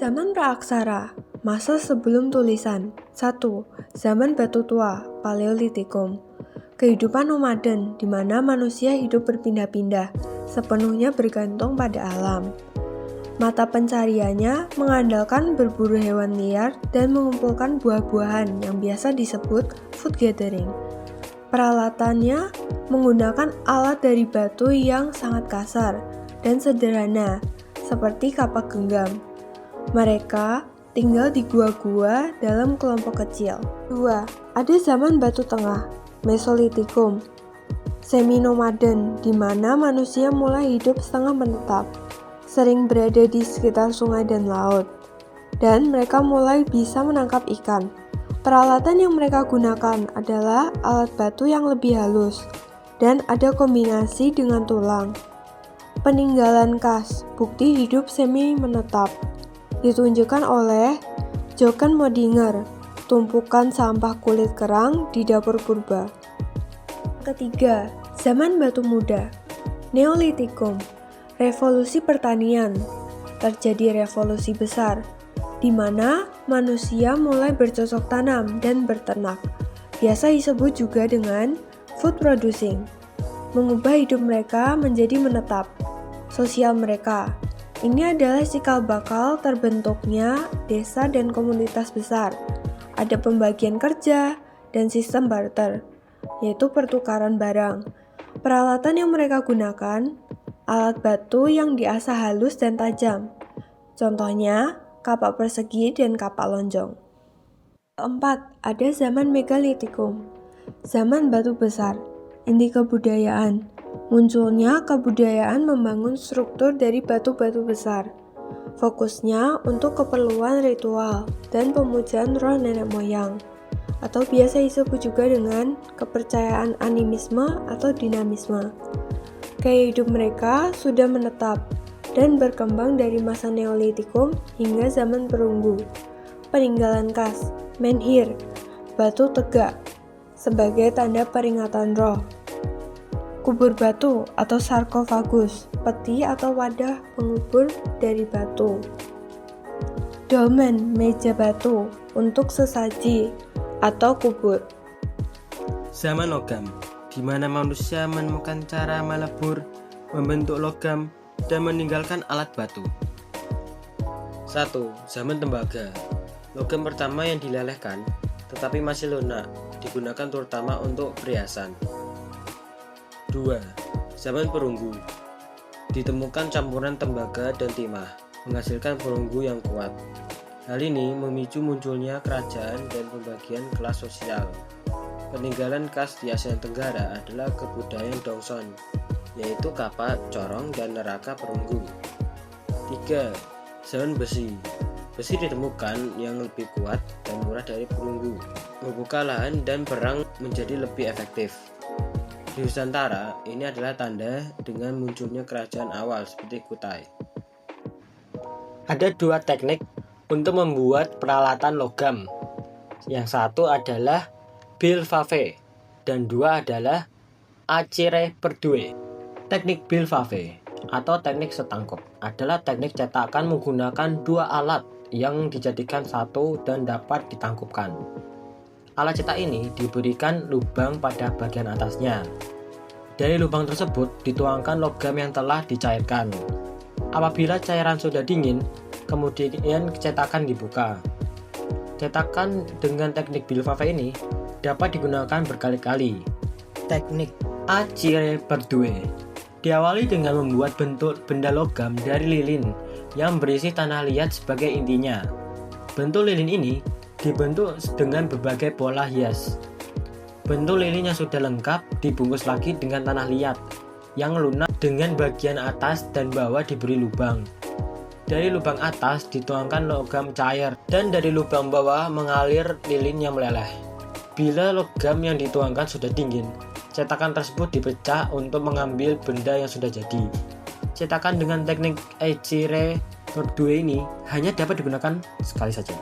Zaman praaksara, masa sebelum tulisan. 1. Zaman batu tua, Paleolitikum. Kehidupan nomaden, di mana manusia hidup berpindah-pindah, sepenuhnya bergantung pada alam. Mata pencariannya mengandalkan berburu hewan liar dan mengumpulkan buah-buahan yang biasa disebut food gathering. Peralatannya menggunakan alat dari batu yang sangat kasar dan sederhana, seperti kapak genggam. Mereka tinggal di gua-gua dalam kelompok kecil. 2. Ada zaman batu tengah, Mesolitikum. Semi-nomaden, di mana manusia mulai hidup setengah menetap, sering berada di sekitar sungai dan laut, dan mereka mulai bisa menangkap ikan. Peralatan yang mereka gunakan adalah alat batu yang lebih halus, dan ada kombinasi dengan tulang. Peninggalan khas, bukti hidup semi-menetap, ditunjukkan oleh Jochen Modinger, tumpukan sampah kulit kerang di dapur purba. Ketiga, zaman batu muda, Neolitikum. Revolusi pertanian. Terjadi revolusi besar, di mana manusia mulai bercocok tanam dan berternak. Biasa disebut juga dengan food producing. Mengubah hidup mereka menjadi menetap. Sosial mereka. Ini adalah cikal bakal terbentuknya desa dan komunitas besar. Ada pembagian kerja dan sistem barter, yaitu pertukaran barang. Peralatan yang mereka gunakan, alat batu yang diasah halus dan tajam. Contohnya, kapak persegi dan kapak lonjong. 4. Ada zaman Megalitikum. Zaman batu besar. Inti kebudayaan. Munculnya kebudayaan membangun struktur dari batu-batu besar. Fokusnya untuk keperluan ritual dan pemujaan roh nenek moyang, atau biasa disebut juga dengan kepercayaan animisme atau dinamisme. Gaya hidup mereka sudah menetap dan berkembang dari masa Neolitikum hingga zaman perunggu. Peninggalan khas, menhir, batu tegak, sebagai tanda peringatan roh. Kubur batu atau sarkofagus, peti atau wadah pengubur dari batu. Dolmen, meja batu, untuk sesaji atau kubur. Zaman logam, di mana manusia menemukan cara melebur, membentuk logam, dan meninggalkan alat batu. 1. Zaman tembaga. Logam pertama yang dilelehkan, tetapi masih lunak, digunakan terutama untuk perhiasan. 2. Zaman perunggu. Ditemukan campuran tembaga dan timah, menghasilkan perunggu yang kuat. Hal ini memicu munculnya kerajaan dan pembagian kelas sosial. Peninggalan khas di Asia Tenggara adalah kebudayaan Dongson, yaitu kapak, corong, dan neraka perunggu. 3. Zaman besi. Besi ditemukan yang lebih kuat dan murah dari perunggu, membuka lahan dan perang menjadi lebih efektif. Di Nusantara, ini adalah tanda dengan munculnya kerajaan awal seperti Kutai. Ada 2 teknik untuk membuat peralatan logam. Yang satu adalah bilvave dan 2 adalah acire perdue. Teknik bilvave atau teknik setangkup adalah teknik cetakan menggunakan 2 alat yang dijadikan satu dan dapat ditangkupkan. Alat cetak ini diberikan lubang pada bagian atasnya. Dari lubang tersebut dituangkan logam yang telah dicairkan. Apabila cairan sudah dingin, kemudian cetakan dibuka. Cetakan dengan teknik bilvave ini dapat digunakan berkali-kali. Teknik acire perdue diawali dengan membuat bentuk benda logam dari lilin yang berisi tanah liat sebagai intinya. Bentuk lilin ini dibentuk dengan berbagai pola hias. Bentuk lilin yang sudah lengkap dibungkus lagi dengan tanah liat yang lunak dengan bagian atas dan bawah diberi lubang. Dari lubang atas dituangkan logam cair dan dari lubang bawah mengalir lilin yang meleleh. Bila logam yang dituangkan sudah dingin, cetakan tersebut dipecah untuk mengambil benda yang sudah jadi. Cetakan dengan teknik acire perdue ini hanya dapat digunakan sekali saja.